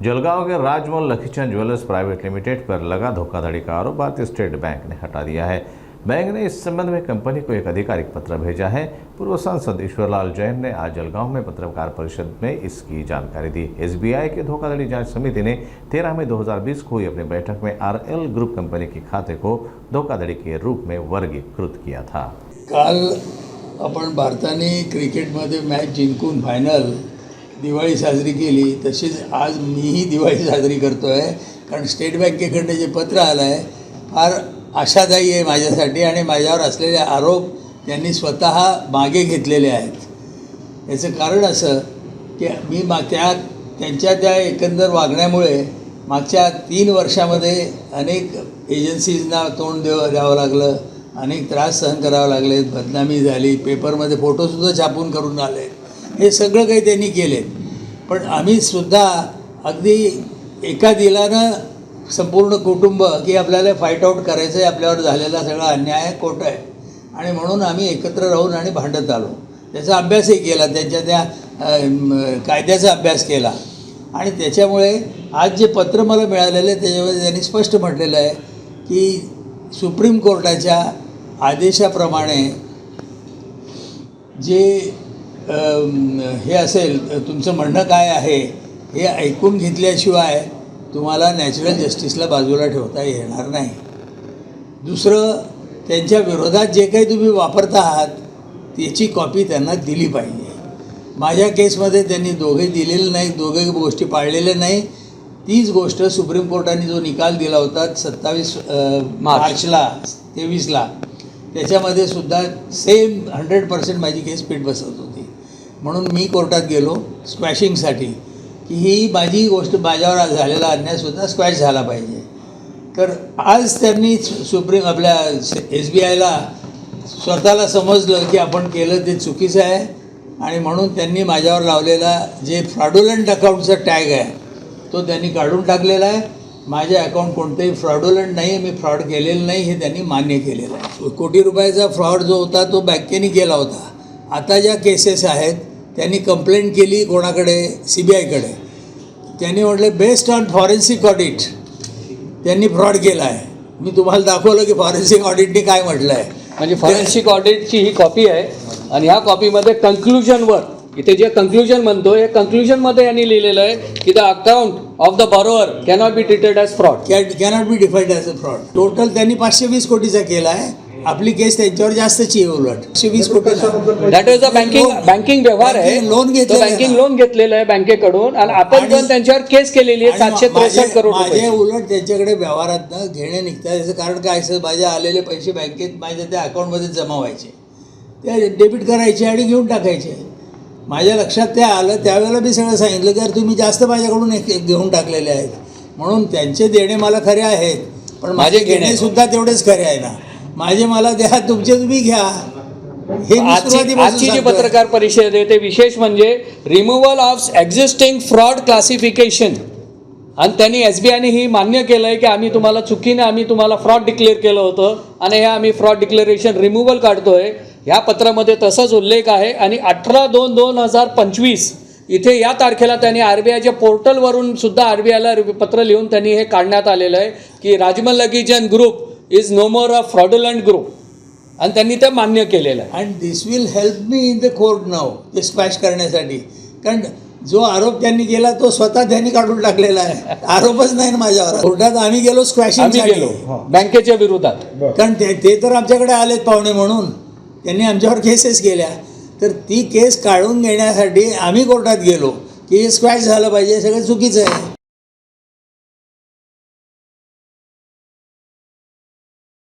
जलगांव के राजमहल Lakhichand jewellers private limited पर लगा धोखाधड़ी का आरोप भारतीय स्टेट बैंक ने हटा दिया है। बैंक ने इस संबंध में कंपनी को एक आधिकारिक पत्र भेजा है। पूर्व सांसद ईश्वरलाल जैन ने आज जलगांव में पत्रकार परिषद में इसकी जानकारी दी। एसबीआई के धोखाधड़ी जांच समिति ने 13 मई 2020 को हुई अपनी बैठक में आरएल ग्रुप कंपनी के खाते को धोखाधड़ी के रूप में वर्गीकृत किया था। काल आपण भारताने क्रिकेटमध्ये मॅच जिंकून फायनल दिवाळी साजरी केली, तशीच आज मीही दिवाळी साजरी करतो आहे। कारण स्टेट बँकेकडनं जे पत्र आलं आहे फार आशादायी आहे माझ्यासाठी आणि माझ्यावर असलेले आरोप त्यांनी स्वतः मागे घेतलेले आहेत। याचं कारण असं की मी त्यांच्या त्या एकंदर वागण्यामुळे मागच्या 3 वर्षामध्ये अनेक एजन्सीजना तोंड द्यावं लागलं, अनेक त्रास सहन करावे लागले, बदनामी झाली, पेपरमध्ये फोटोसुद्धा छापून करून आले। हे सगळं काही त्यांनी केले, पण आम्ही सुद्धा अगदी एका दिलानं संपूर्ण कुटुंब की आपल्याला फाईट आउट करायचं आहे, आपल्यावर झालेला सगळा अन्याय आहे, खोटं आहे आणि म्हणून आम्ही एकत्र राहून आणि भांडत आलो। त्याचा अभ्यासही केला, त्यांच्या त्या कायद्याचा अभ्यास केला आणि त्याच्यामुळे आज जे पत्र मला मिळालेलं आहे त्याच्यामध्ये त्यांनी स्पष्ट म्हटलेलं आहे की सुप्रीम कोर्टाच्या आदेशाप्रमाणे जे हे असेल, तुमचं म्हणणं काय आहे हे ऐकून घेतल्याशिवाय तुम्हाला नॅचरल जस्टिसला बाजूला ठेवता येणार नाही। दुसरं, त्यांच्या विरोधात जे काही तुम्ही वापरता आहात त्याची कॉपी त्यांना दिली पाहिजे। माझ्या केसमध्ये त्यांनी दोघे दिलेले नाही, दोघे गोष्टी पाळलेल्या नाही। तीच गोष्ट सुप्रीम कोर्टाने जो निकाल दिला होता 27 मार्चला 23ला, त्याच्यामध्ये सुद्धा सेम 100% माझी केस फिट बसत होती। म्हणून मी कोर्टात गेलो स्क्वॅशिंगसाठी की ही माझी गोष्ट, माझ्यावर झालेला अन्यायसुद्धा स्क्वॅश झाला पाहिजे। तर आज त्यांनी आपल्या एसबीआयला स्वतःला समजलं की आपण केलं ते चुकीचं आहे आणि म्हणून त्यांनी माझ्यावर लावलेला जे फ्रॉडुलंट अकाउंटचा टॅग आहे तो त्यांनी काढून टाकलेला आहे। माझे अकाउंट कोणतेही फ्रॉडुलंट नाही आहे, मी फ्रॉड केलेलं नाही हे त्यांनी मान्य केलेलं आहे। कोटी रुपयाचा फ्रॉड जो होता तो बँकेने केला होता। आता ज्या केसेस आहेत त्यांनी कंप्लेंट केली कोणाकडे, CBIकडे। त्यांनी म्हटलं बेस्ड ऑन फॉरेन्सिक ऑडिट त्यांनी फ्रॉड केला आहे। मी तुम्हाला दाखवलं की फॉरेन्सिक ऑडिटने काय म्हटलं आहे। म्हणजे फॉरेन्सिक ऑडिटची ही कॉपी आहे आणि ह्या कॉपीमध्ये कन्क्लुजनवर इथे जे कन्क्लुजन म्हणतो हे कन्क्लुजनमध्ये यांनी लिहिलेलं आहे की the account of the borrower cannot be treated as fraud, cannot be defined as a fraud. Total त्यांनी 520 कोटीचा केला आहे। आपली केस त्यांच्यावर जास्तची आहे, उलट 120 कोटी। दॅट इज अ बँकिंग व्यवहार आहे, लोन घेतलं, बँकिंग लोन घेतलेलं आहे बँकेकडून आणि आपण पण त्यांच्यावर केस केलेली आहे 763 करोड माझे रुपये। उलट त्यांच्याकडे व्यवहारात घेणे निघतात। याचं कारण काय असं, माझे आलेले पैसे बँकेत माझ्या त्या अकाउंटमध्ये जमा व्हायचे, ते डेबिट करायचे आणि घेऊन टाकायचे। माझ्या लक्षात ते आलं त्यावेळेला मी सगळं सांगितलं की तुम्ही जास्त माझ्याकडून घेऊन टाकलेले आहेत, म्हणून त्यांचे देणे मला खरे आहेत पण माझे घेणेसुद्धा तेवढेच खरे आहे ना। माझे मला द्या, तुमचे तुम्ही घ्या। हे आजची जी पत्रकार परिषद आहे ते विशेष म्हणजे removal of existing fraud classification आणि त्यांनी एसबीआयने ही मान्य केलं आहे की आम्ही तुम्हाला फ्रॉड डिक्लेअर केलं होतं आणि हे आम्ही फ्रॉड डिक्लेरेशन रिमूव्हल काढतोय। ह्या पत्रामध्ये तसाच उल्लेख आहे आणि 18/2/2025 इथे या तारखेला त्यांनी आरबीआयच्या पोर्टलवरून सुद्धा आरबीआयला पत्र लिहून त्यांनी हे काढण्यात आलेलं आहे की Rajmahal Lakhichand group is no more a fraudulent group आणि त्यांनी ते मान्य केलेलं आहे। And this will help me in the court नाव ते स्पॅश करण्यासाठी। कारण जो आरोप त्यांनी केला तो स्वतः त्यांनी काढून टाकलेला आहे, आरोपच नाही ना माझ्यावर। कोर्टात आम्ही गेलो स्क्वॅशिंगसाठी, गेलो बँकेच्या विरोधात, कारण ते तर आमच्याकडे आलेत पाहुणे म्हणून त्यांनी आमच्यावर केसेस केल्या। तर ती केस काढून घेण्यासाठी आम्ही कोर्टात गेलो की हे स्क्वॅश झालं पाहिजे, सगळं चुकीचं आहे।